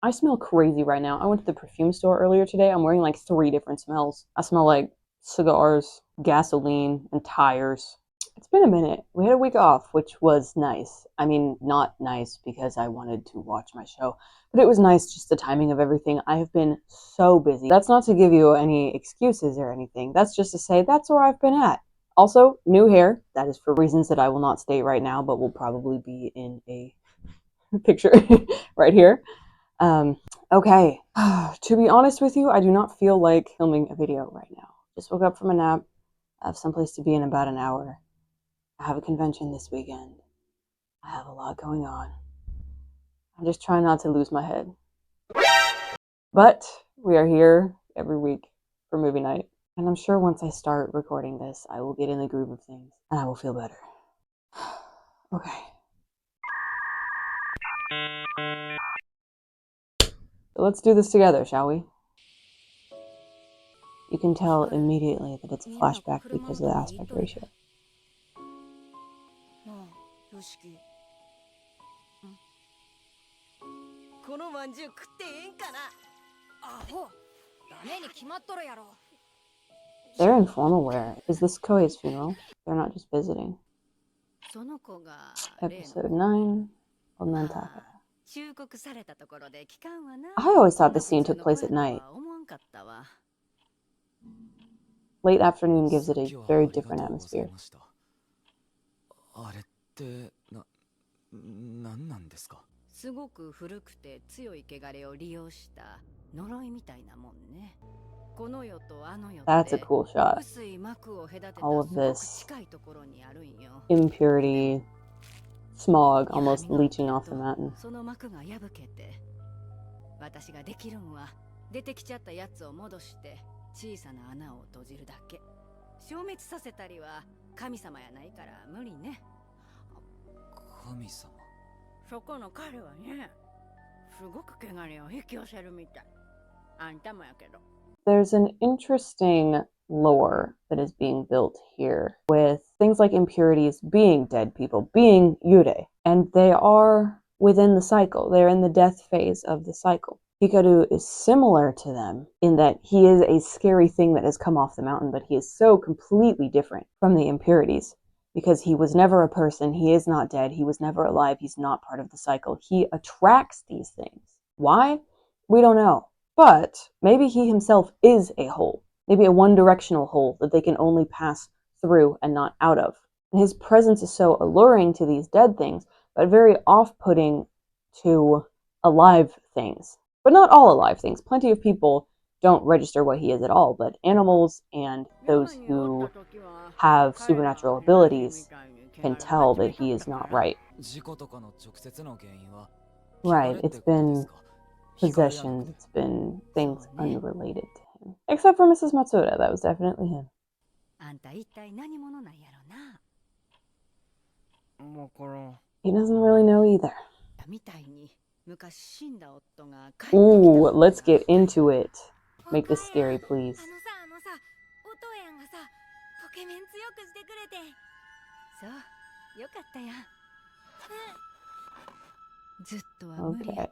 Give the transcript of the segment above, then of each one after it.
I smell crazy right now. I went to the perfume store earlier today. I'm wearing like 3 different smells. I smell like cigars, gasoline, and tires. It's been a minute. We had a week off, which was nice. I mean, not nice because I wanted to watch my show, but it was nice just the timing of everything. I have been so busy. That's not to give you any excuses or anything. That's just to say that's where I've been at. Also, new hair. That is for reasons that I will not state right now, but will probably be in a picture right here. Um, okay. To be honest with you, I do not feel like filming a video right now. Just woke up from a nap. I have someplace to be in about an hour. I have a convention this weekend. I have a lot going on. I'm just trying not to lose my head. But we are here every week for movie night. And I'm sure once I start recording this, I will get in the groove of things and I will feel better. Okay. So let's do this together, shall we? You can tell immediately that it's a flashback because of the aspect ratio. They're in formal wear. Is this Koei's funeral? They're not just visiting. Episode 9, Onantaka. I always thought the scene took place at night. Late afternoon gives it a very different atmosphere. That's a cool shot. All of this impurity, smog almost leaching off the mountain. There's an interesting lore that is being built here with things like impurities being dead people, being yurei, and they are within the cycle. They're in the death phase of the cycle. Hikaru is similar to them in that he is a scary thing that has come off the mountain, but he is so completely different from the impurities because he was never a person, he is not dead, he was never alive, he's not part of the cycle. He attracts these things. Why? We don't know. But maybe he himself is a hole, maybe a one-directional hole that they can only pass through and not out of. And his presence is so alluring to these dead things, but very off-putting to alive things. But not all alive things. Plenty of people don't register what he is at all, but animals and those who have supernatural abilities can tell that he is not right. Right, it's been possessions, it's been things unrelated to him. Except for Mrs. Matsuda, that was definitely him. He doesn't really know either. Ooh, let's get into it. Make this scary, please. Okay.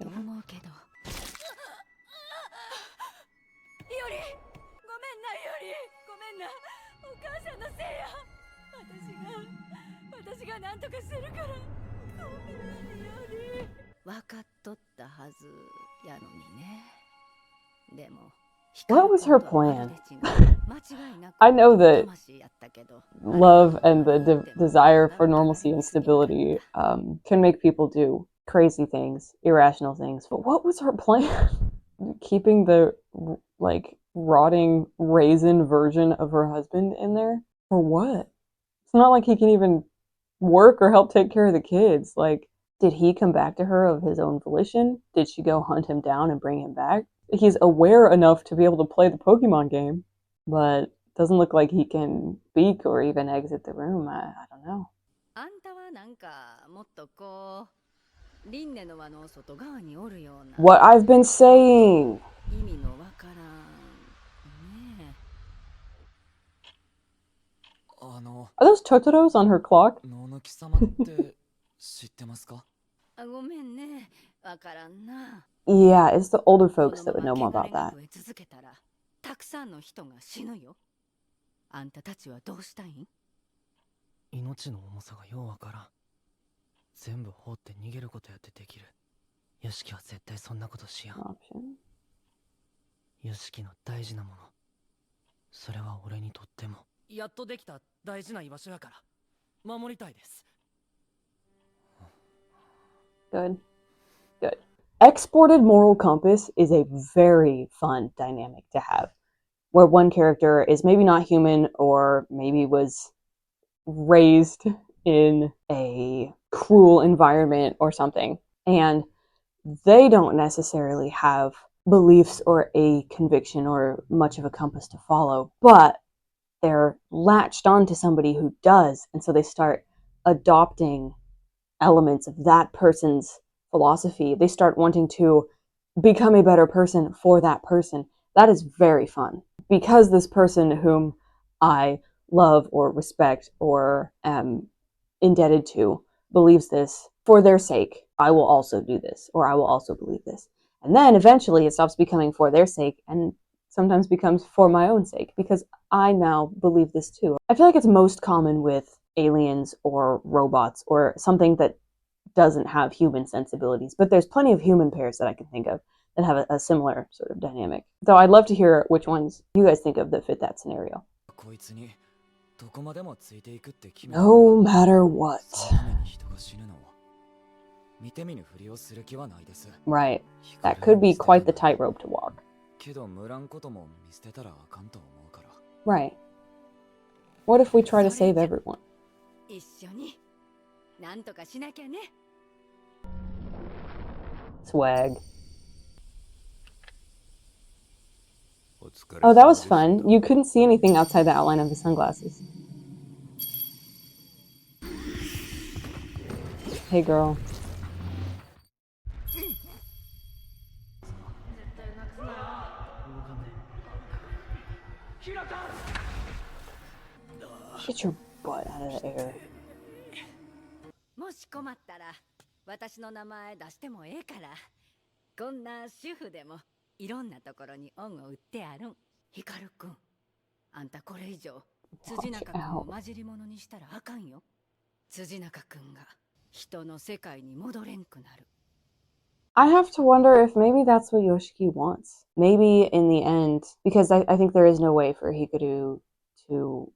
What was her plan? I know that love and the desire for normalcy and stability can make people do crazy things, irrational things. But what was her plan? Keeping the like rotting raisin version of her husband in there? For what? It's not like he can even work or help take care of the kids. Like, did he come back to her of his own volition? Did she go hunt him down and bring him back? He's aware enough to be able to play the Pokemon game, but doesn't look like he can speak or even exit the room. I don't know. What I've been saying. Are those Totoros on her clock? Yeah, it's the older folks that would know more about that. たくさんの人が死ぬよ。あんたたちはどうしたいん？命の重さがようわからん。全部放って逃げることやってできる。ヨシキは絶対そんなことしやん。ヨシキの大事なもの、それは俺にとってもやっとできた大事な居場所やから守りたいです。Good. Good. Exported moral compass is a very fun dynamic to have, where one character is maybe not human or maybe was raised in a cruel environment or something, and they don't necessarily have beliefs or a conviction or much of a compass to follow, but they're latched onto somebody who does, and so they start adopting elements of that person's philosophy. They start wanting to become a better person for that person. That is very fun. Because this person whom I love or respect or am indebted to believes this, for their sake, I will also do this, or I will also believe this. And then eventually it stops becoming for their sake and sometimes becomes for my own sake, because I now believe this too. I feel like it's most common with aliens or robots or something that doesn't have human sensibilities, but there's plenty of human pairs that I can think of that have a similar sort of dynamic. Though I'd love to hear which ones you guys think of that fit that scenario. No matter what. Right. That could be quite the tightrope to walk. Right. What if we try to save everyone? Swag. Oh, that was fun. You couldn't see anything outside the outline of the sunglasses. Hey, girl. Get your butt out of the air. もし困ったら私の名前出してもええから。こんな主婦でもいろんなところに恩を売ってあるん。ヒカルくん、あんたこれ以上辻中くんを混じり物にしたらあかんよ。辻中くんが人の世界に戻れんくなる。I have to wonder if maybe that's what Yoshiki wants. Maybe in the end, because I think there is no way for Hikaru to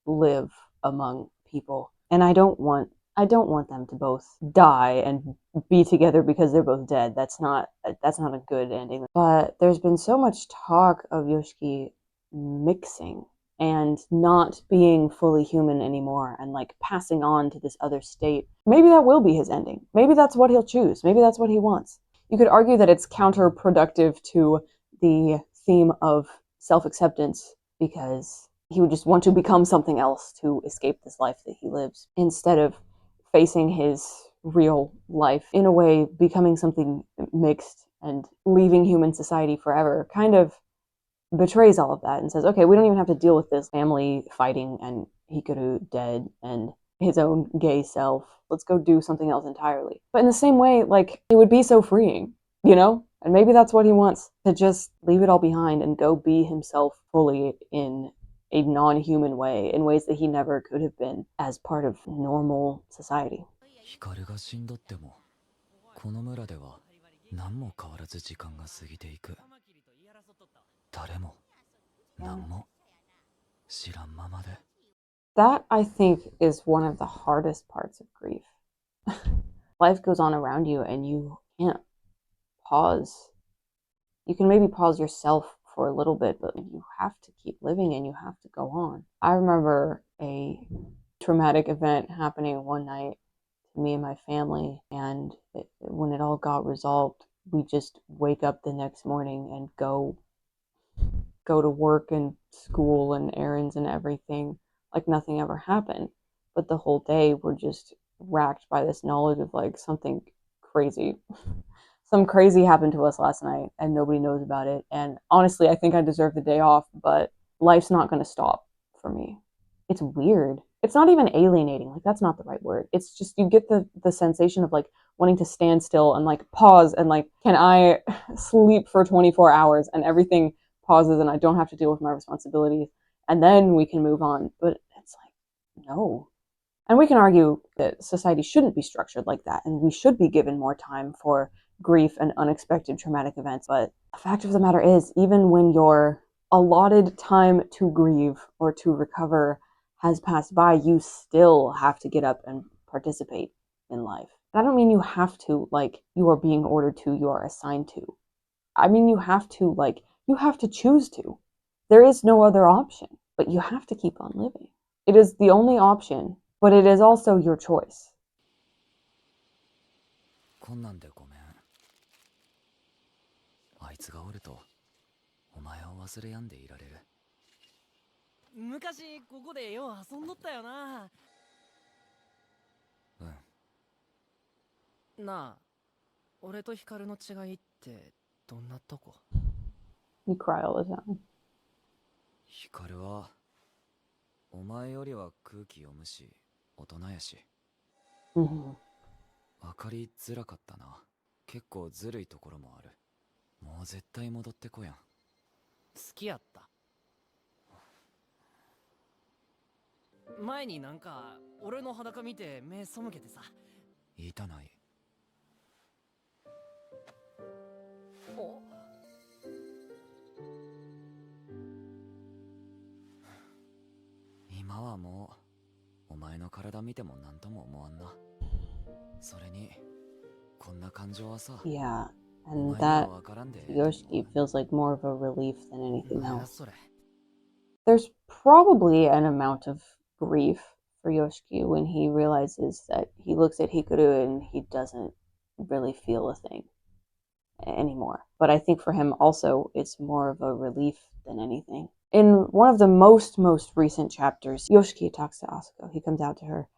live among people. And I don't want them to both die and be together because they're both dead. That's not a good ending. But there's been so much talk of Yoshiki mixing and not being fully human anymore and like passing on to this other state. Maybe that will be his ending. Maybe that's what he'll choose. Maybe that's what he wants. You could argue that it's counterproductive to the theme of self-acceptance because he would just want to become something else to escape this life that he lives instead of facing his real life, in a way becoming something mixed and leaving human society forever kind of betrays all of that and says, okay, we don't even have to deal with this family fighting and Hikaru dead and his own gay self. Let's go do something else entirely. But in the same way, like, it would be so freeing, you know? And maybe that's what he wants, to just leave it all behind and go be himself fully in a non-human way, in ways that he never could have been as part of normal society. 光が死んどってもこの村では何も変わらず時間が過ぎていく。誰も何も知らんままで。That, I think, is one of the hardest parts of grief. Life goes on around you and you can't pause. You can maybe pause yourself for a little bit, but you have to keep living and you have to go on. I remember a traumatic event happening one night to me and my family, and when it all got resolved, we just wake up the next morning and go to work and school and errands and everything like nothing ever happened. But the whole day we're just racked by this knowledge of like something crazy. Some crazy happened to us last night and nobody knows about it. And honestly, I think I deserve the day off, but life's not going to stop for me. It's weird. It's not even alienating. Like, that's not the right word. It's just you get the sensation of like, wanting to stand still and like pause and like, can I sleep for 24 hours and everything pauses and I don't have to deal with my responsibilities and then we can move on. But it's like, no. And we can argue that society shouldn't be structured like that and we should be given more time for grief and unexpected traumatic events. But the fact of the matter is, even when your allotted time to grieve or to recover has passed by, you still have to get up and participate in life. I don't mean you have to, like, you are being ordered to, you are assigned to. I mean, you have to choose to. There is no other option, but you have to keep on living. It is the only option, but it is also your choice. こんなんでごめん。あいつがおると、お前を忘れやんでいられる。昔ここでよう遊んどったよな。うん。なあ、俺とヒカルの違いってどんなとこ？ You cry all the time. ヒカルは、お前よりは空気読むし、大人やし。Mm-hmm. 分かりづらかったな。結構ずるいところもある。もう絶対戻ってこやん。好きやった。前になんか俺の裸見て目背けてさ。言いたない。お。今はもうお前の体見ても何とも思わんな。それにこんな感情はさ。Yeah, and that to Yoshiki feels like more of a relief than anything else. There's probably an amount of grief for Yoshiki when he realizes that he looks at Hikaru and he doesn't really feel a thing anymore. But I think for him also it's more of a relief than anything. In one of the most recent chapters, Yoshiki talks to Asuko. He comes out to her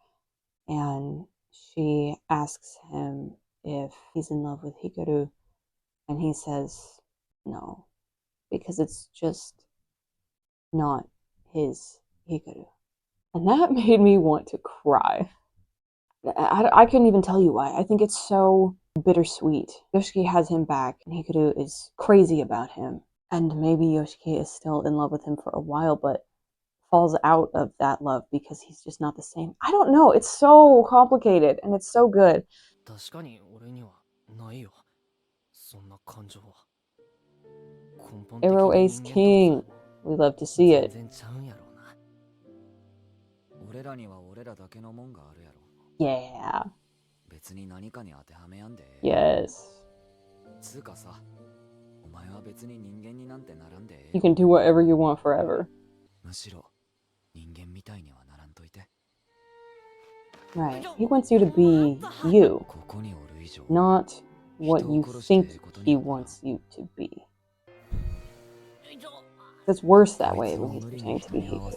and she asks him if he's in love with Hikaru, and he says no, because it's just not his Hikaru. And that made me want to cry. I couldn't even tell you why. I think it's so bittersweet. Yoshiki has him back, and Hikaru is crazy about him. And maybe Yoshiki is still in love with him for a while, but falls out of that love because he's just not the same. I don't know. It's so complicated, and it's so good. 確かに俺にはないよ。そんな感情は。Arrow Ace King. We love to see it. 全然ちゃうんやろうな。俺らには俺らだけのもんがあるやろ。Yeah. 別に何かに当てはめやんで。Yes. つうかさ、お前は別に人間になんてならんで。You can do whatever you want forever. むしろ人間みたいにはならんといて。Right. He wants you to be you, ここにおる以上。 not what you think he wants you to be. It's worse that way when he's pretending to be Hikaru.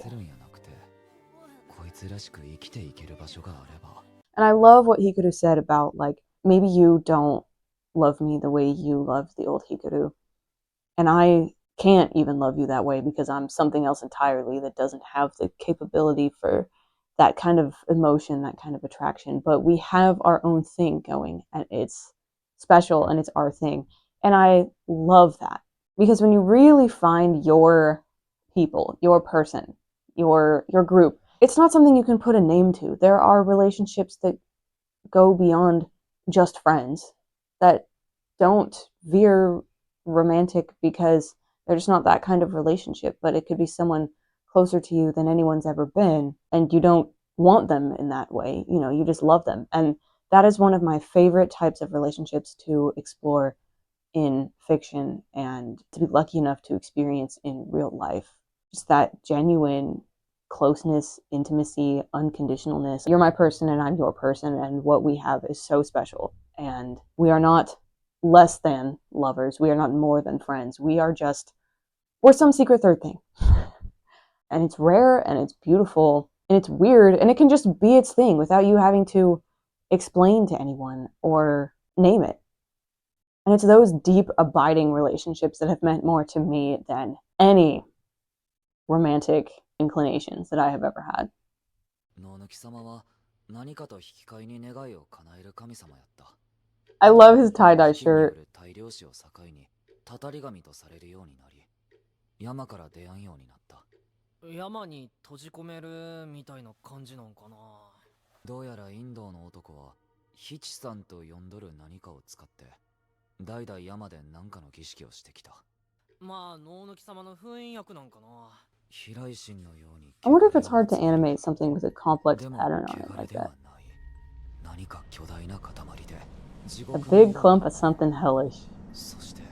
And I love what Hikaru said about, like, maybe you don't love me the way you loved the old Hikaru. And I can't even love you that way because I'm something else entirely that doesn't have the capability for that kind of emotion, that kind of attraction. But we have our own thing going, and it's special and it's our thing. And I love that. Because when you really find your people, your person, your group, it's not something you can put a name to. There are relationships that go beyond just friends, that don't veer romantic because they're just not that kind of relationship, but it could be someone closer to you than anyone's ever been, and you don't want them in that way. You know, you just love them. And that is one of my favorite types of relationships to explore in fiction and to be lucky enough to experience in real life. Just that genuine closeness, intimacy, unconditionalness. You're my person and I'm your person, and what we have is so special. And we are not less than lovers. We are not more than friends. We're some secret third thing. And it's rare and it's beautiful and it's weird and it can just be its thing without you having to explain to anyone or name it. And it's those deep, abiding relationships that have meant more to me than any romantic inclinations that I have ever had. ノーヌキ様は何かと引き換えに願いを叶える神様やった。I love his tie-dye shirt. 大量死を境にたたり神とされるようになり、山から出会うようになった。山に閉じ込めるみたいな感じなんかな。どうやらインドの男はヒチさんと呼んどる何かを使って代々山で何かの儀式をしてきた。まあ能抜き様の封印役なんかな。飛来神のように。 I wonder if it's hard to animate something with a complex pattern on it like that. 何か巨大な塊で A big clump of something hellish. そして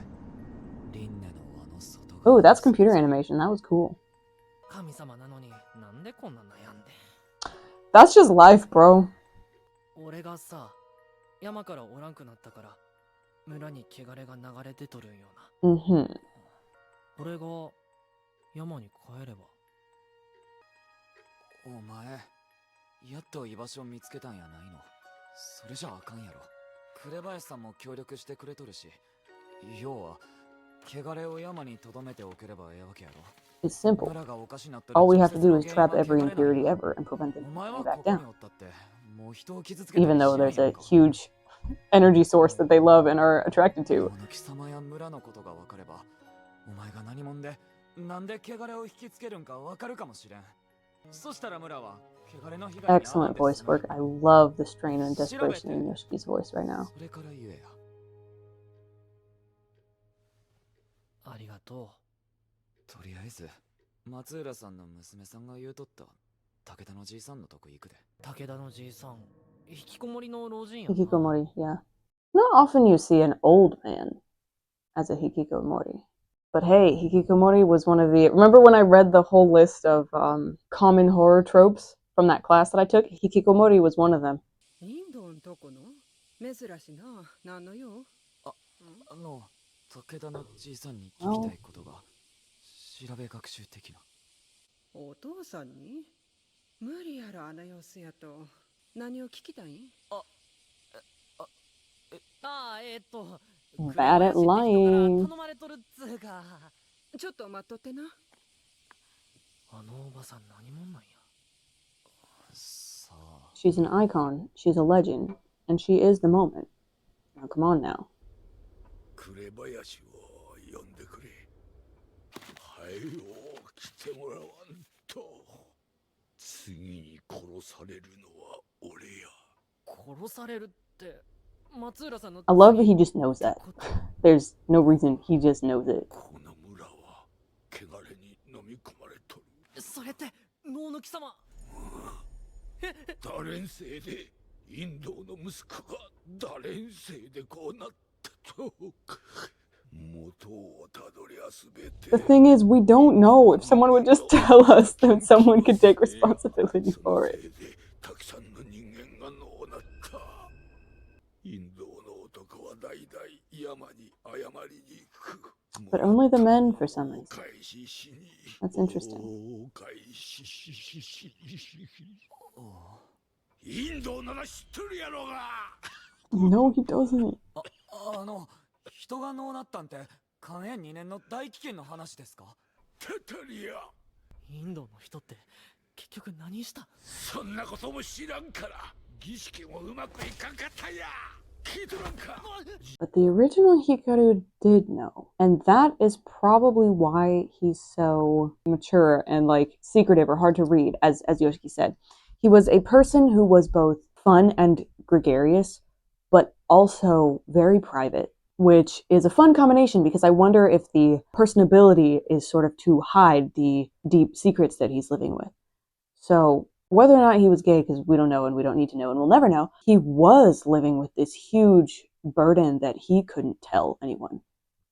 輪廻の輪の外 Oh, that's computer animation. That was cool. 神様なのになんでこんな悩んで。 That's just life, bro. 俺がさ、山からおらんくなったから村に汚れが流れ出とるんよな。Mm-hmm. 俺が山に帰れば。お前やっと居場所を見つけたんやないの。それじゃあかんやろ。紅林さんも協力してくれとるし、要は汚れを山に留めておければええわけやろ。 It's simple. All we have to do is trap every impurity ever and prevent it from coming back down. Even though there's a huge energy source that they love and are attracted to. 貴様や村のことが分かれば、お前が何者でなんで汚れを引きつけるんか分かるかもしれん。そしたら村は汚れの被害に遭わん Excellent で voice 済む。 work. I love the strain and desperation in Yoshiki's voice right now. それから言えや。ありがととりあえず松浦さんの娘さんが言うとった武田のじいさんのとこ行くで。う。武田のじいさん、引きこもりの老人やな。 Hikikomori, yeah. Not often you see an old man as a hikikomori. But hey, hikikomori was one of the... Remember when I read the whole list of common horror tropes from that class that I took? Hikikomori was one of them. インドんとこの珍しいな。何の用？武田のじいさんに聞きたいことが、調べ学習的な。お父さんに？無理やろ、あの様子やと。何を聞きたいん？Bad at lying. 頼まれとるっつうか。ちょっと待っとってな。あのおばさん何者なんや。さあ。 She's an icon, she's a legend, and she is the moment. Now come on now. 紅林を呼んでくれ。はいよ、来てもらわんと。次に殺されるのは俺や。殺されるって松浦さんの。 I love that he just knows that. There's no reason, he just knows it. この村は汚れに飲み込まれとる。それって能抜き様。ダレンせいでインドの息子がダレンせいでこうなったと。元をたどりゃすべて。 The thing is, we don't know. If someone would just tell us, then someone could take responsibility for it. たくさんの人間がのうなった。インドの男は代々山に謝りに行く。 But only the men for some reason. That's interesting. インドなら知っとるやろが。 No, he doesn't. 人がのうなったんて寛永2年の大飢饉の話ですか。タタリア。インドの人って結局何した。そんなことも知らんから儀式もうまくいかんかったや。聞いとらんか。 But the original Hikaru did know. And that is probably why he's so mature and like secretive or hard to read, as Yoshiki said. He was a person who was both fun and gregarious, but also very private, which is a fun combination because I wonder if the personability is sort of to hide the deep secrets that he's living with. So whether or not he was gay, because we don't know and we don't need to know and we'll never know, he was living with this huge burden that he couldn't tell anyone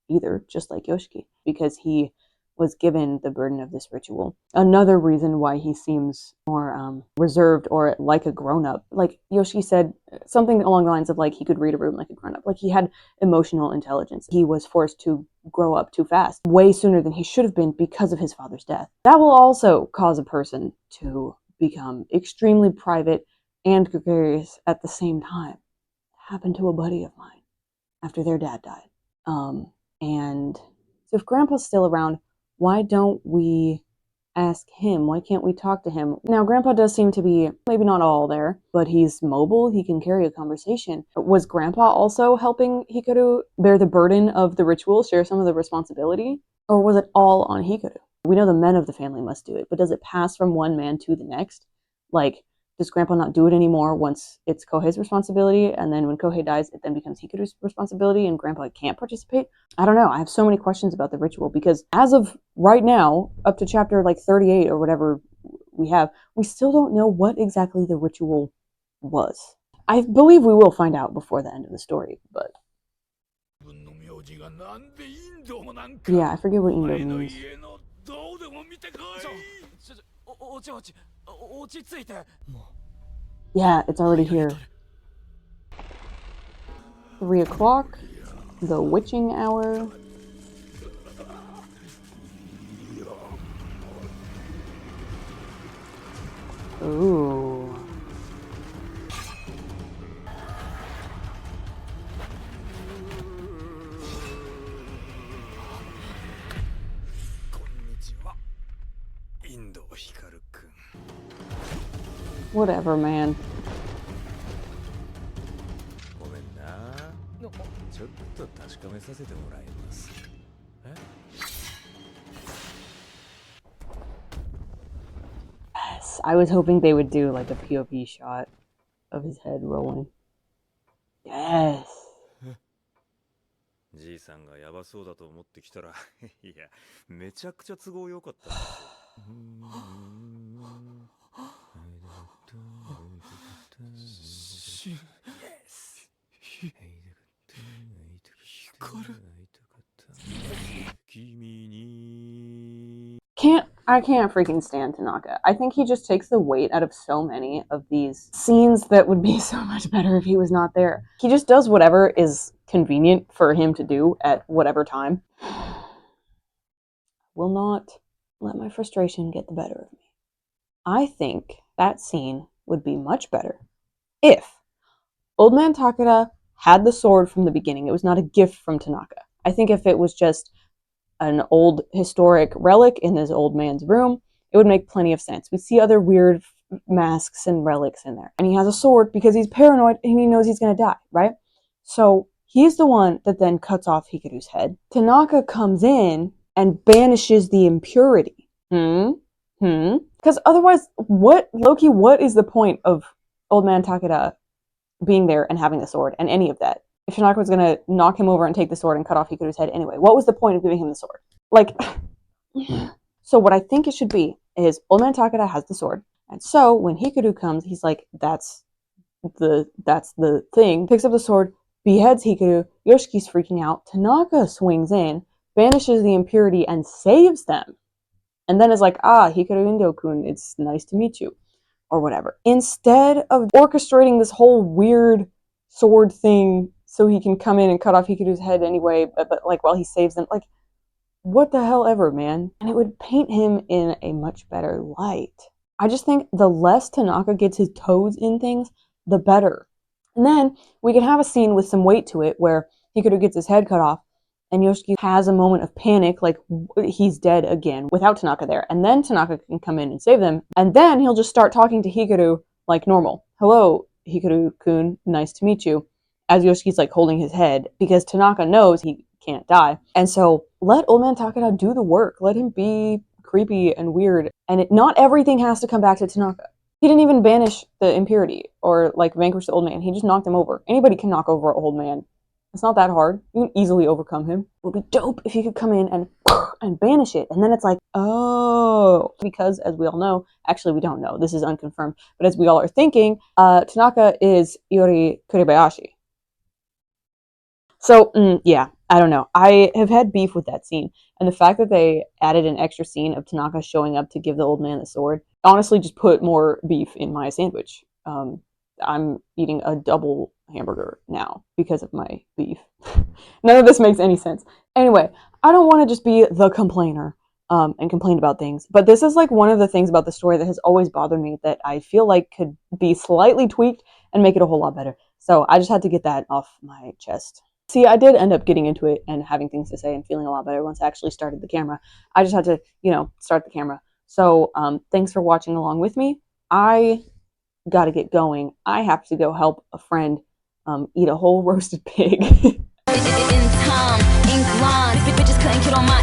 either, just like Yoshiki, because he was given the burden of this ritual. Another reason why he seems more reserved or like a grown-up. Like Yoshiki said, something along the lines of like he could read a room like a grown-up. Like he had emotional intelligence. He was forced to grow up too fast, way sooner than he should have been because of his father's death. That will also cause a person to become extremely private and gregarious at the same time. It happened to a buddy of mine after their dad died. And so if Grandpa's still around, why don't we ask him? Why can't we talk to him? Now, Grandpa does seem to be, maybe not all there, but he's mobile. He can carry a conversation. Was Grandpa also helping Hikaru bear the burden of the ritual, share some of the responsibility? Or was it all on Hikaru? We know the men of the family must do it, but does it pass from one man to the next? Like, does Grandpa not do it anymore once it's Kohei's responsibility, and then when Kohei dies, it then becomes Hikaru's responsibility and Grandpa can't participate? I don't know. I have so many questions about the ritual because as of right now, up to chapter like 38 or whatever we have, we still don't know what exactly the ritual was. I believe we will find out before the end of the story, but yeah, I forget what Indo means. Yeah, it's already here. 3 o'clock, the witching hour. Ooh. Whatever, man. Yes, I was hoping they would do like a POV shot of his head rolling. Yes. じいさんがヤバそうだと思ってきたらいやめちゃくちゃ都合良かったんですよI can't freaking stand Tanaka. I think he just takes the weight out of so many of these scenes that would be so much better if he was not there. He just does whatever is convenient for him to do at whatever time. Will not let my frustration get the better of me. I think that scene would be much better if Old Man Takeda had the sword from the beginning. It was not a gift from Tanaka. I think if it was just an old historic relic in this old man's room, it would make plenty of sense. We see other weird masks and relics in there. And he has a sword because he's paranoid and he knows he's going to die, right? So he's the one that then cuts off Hikaru's head. Tanaka comes in and banishes the impurity. Because otherwise, what is the point of Old Man Takeda being there and having the sword and any of that? If Tanaka was going to knock him over and take the sword and cut off Hikaru's head anyway, what was the point of giving him the sword? Like, so what I think it should be is Old Man Takeda has the sword, and so when Hikaru comes, he's like, that's the thing, picks up the sword, beheads Hikaru, Yoshiki's freaking out, Tanaka swings in, banishes the impurity, and saves them. And then is like, Hikaru Indo-kun, it's nice to meet you, or whatever. Instead of orchestrating this whole weird sword thing so he can come in and cut off Hikaru's head anyway, but like while he saves them, like, what the hell ever, man. And it would paint him in a much better light. I just think the less Tanaka gets his toes in things, the better. And then we could have a scene with some weight to it where Hikaru gets his head cut off and Yoshiki has a moment of panic, like he's dead again without Tanaka there. And then Tanaka can come in and save them. And then he'll just start talking to Hikaru like normal. Hello, Hikaru-kun, nice to meet you. As Yoshiki's like holding his head because Tanaka knows he can't die. And so let Old Man Takeda do the work. Let him be creepy and weird. And not everything has to come back to Tanaka. He didn't even banish the impurity or like vanquish the old man. He just knocked him over. Anybody can knock over an old man. It's not that hard. You can easily overcome him. It would be dope if he could come in and banish it. And then it's like, oh. Because as we all know, actually we don't know. This is unconfirmed. But as we all are thinking, Tanaka is Iori Kuribayashi. So, yeah, I don't know. I have had beef with that scene. And the fact that they added an extra scene of Tanaka showing up to give the old man the sword honestly just put more beef in my sandwich. I'm eating a double hamburger now because of my beef. None of this makes any sense. Anyway, I don't want to just be the complainer and complain about things. But this is like one of the things about the story that has always bothered me that I feel like could be slightly tweaked and make it a whole lot better. So I just had to get that off my chest. See, I did end up getting into it and having things to say and feeling a lot better once I actually started the camera. I just had to, start the camera. So thanks for watching along with me. I got to get going. I have to go help a friend eat a whole roasted pig. In time, ink lines, bitches couldn't get on my